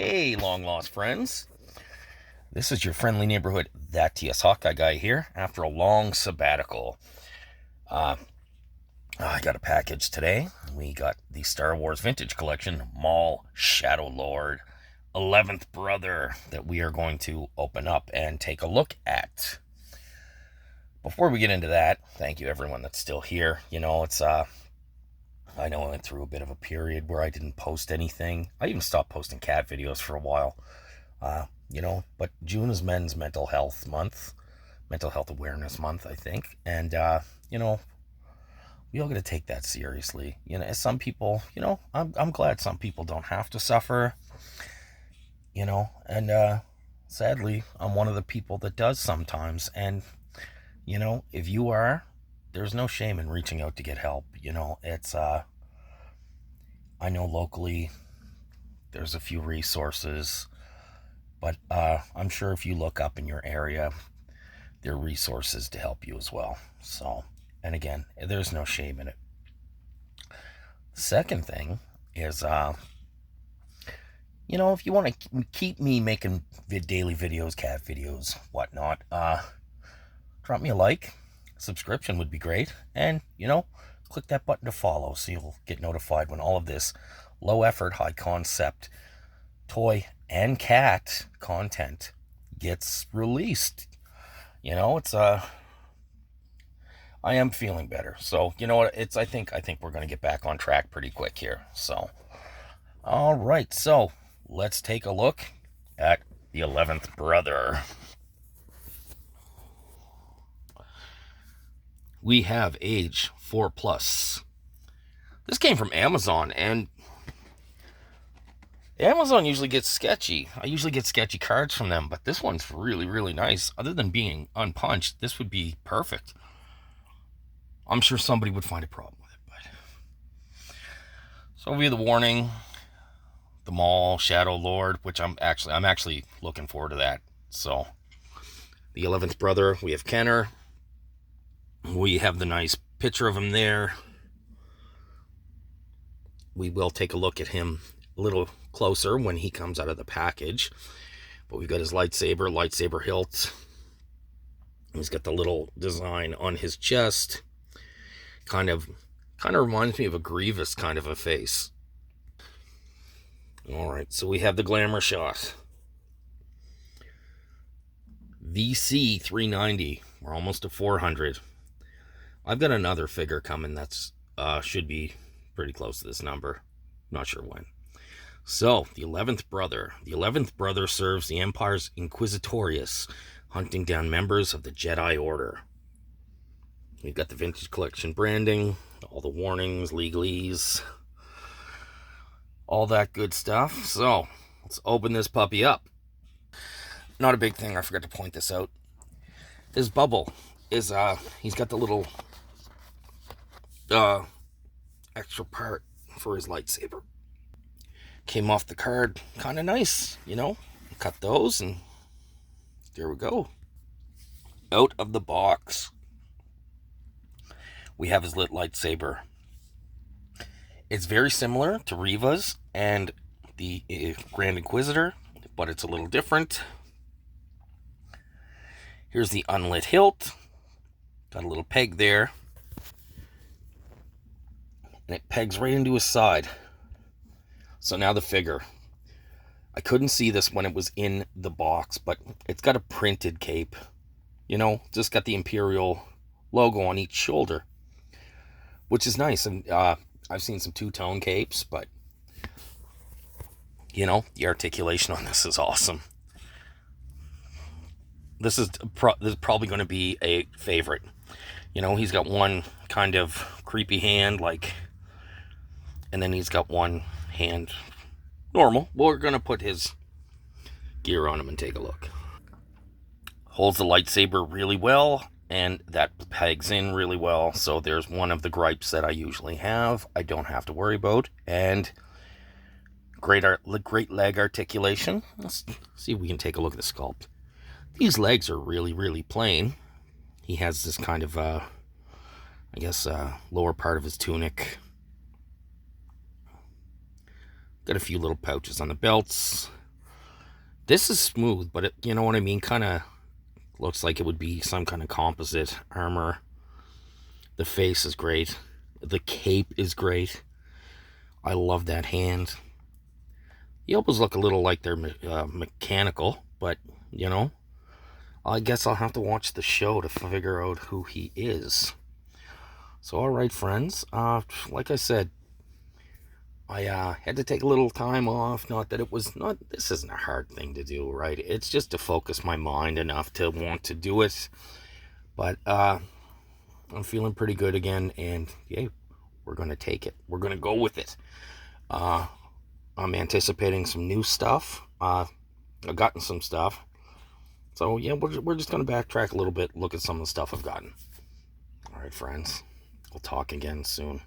Hey, long lost friends. This is your friendly neighborhood That TS Hawkeye guy here after a long sabbatical. Uh, I got a package today. We got the Star Wars Vintage Collection, Maul, Shadow Lord, 11th Brother that we are going to open up and take a look at. Before we get into that, thank you everyone that's still here. I know I went through a bit of a period where I didn't post anything. I even stopped posting cat videos for a while. But June is Men's Mental Health Month, Mental Health Awareness Month, I think. And, we all got to take that seriously. As some people, I'm glad some people don't have to suffer, and sadly, I'm one of the people that does sometimes. And, if you are, there's no shame in reaching out to get help. I know locally there's a few resources, but I'm sure if you look up in your area, there are resources to help you as well. So, and again, there's no shame in it. The second thing is, if you want to keep me making daily videos, cat videos, whatnot, drop me a like. Subscription would be great. And, click that button to follow so you'll get notified when all of this low effort, high concept toy and cat content gets released. I am feeling better. So, you know what? I think we're going to get back on track pretty quick here. So, all right. So, let's take a look at the 11th Brother. We have age 4+. This came from Amazon, and Amazon usually gets sketchy. I usually get sketchy cards from them, but this one's really, really nice. Other than being unpunched, this would be perfect. I'm sure somebody would find a problem with it, but so we have the warning, the Maul, Shadow Lord, which I'm actually looking forward to that. So the 11th Brother, we have Kenner. We have the nice picture of him there. We will take a look at him a little closer when he comes out of the package. But we've got his lightsaber hilt. He's got the little design on his chest. Kind of reminds me of a Grievous kind of a face. All right, so we have the glamour shot. VC 390. We're almost to 400. I've got another figure coming that's should be pretty close to this number. Not sure when. So, the 11th Brother. The 11th Brother serves the Empire's Inquisitorius, hunting down members of the Jedi Order. We've got the Vintage Collection branding, all the warnings, legalese, all that good stuff. So, let's open this puppy up. Not a big thing, I forgot to point this out. His bubble is, he's got the little extra part for his lightsaber. Came off the card kind of nice, cut those, and there we go. Out of the box, we have his lit lightsaber. It's very similar to Reva's and the Grand Inquisitor, but it's a little different. Here's the unlit hilt. Got a little peg there. And it pegs right into his side. So now the figure. I couldn't see this when it was in the box, but it's got a printed cape. Just got the Imperial logo on each shoulder, which is nice. And I've seen some two-tone capes, but, the articulation on this is awesome. This is probably going to be a favorite. He's got one kind of creepy hand, and then he's got one hand normal. We're going to put his gear on him and take a look. Holds the lightsaber really well, and that pegs in really well. So there's one of the gripes that I usually have. I don't have to worry about. And great leg articulation. Let's see if we can take a look at the sculpt. These legs are really, really plain. He has this kind of, lower part of his tunic. Got a few little pouches on the belts. This is smooth, but you know what I mean? Kind of looks like it would be some kind of composite armor. The face is great. The cape is great. I love that hand. The elbows look a little like they're mechanical, but you know, I guess I'll have to watch the show to figure out who he is. So, all right, friends. Like I said, I had to take a little time off. Not that it was not. This isn't a hard thing to do, right? It's just to focus my mind enough to want to do it. But I'm feeling pretty good again, and yeah, we're gonna take it. We're gonna go with it. I'm anticipating some new stuff. I've gotten some stuff. So, yeah, we're just going to backtrack a little bit, look at some of the stuff I've gotten. All right, friends. We'll talk again soon.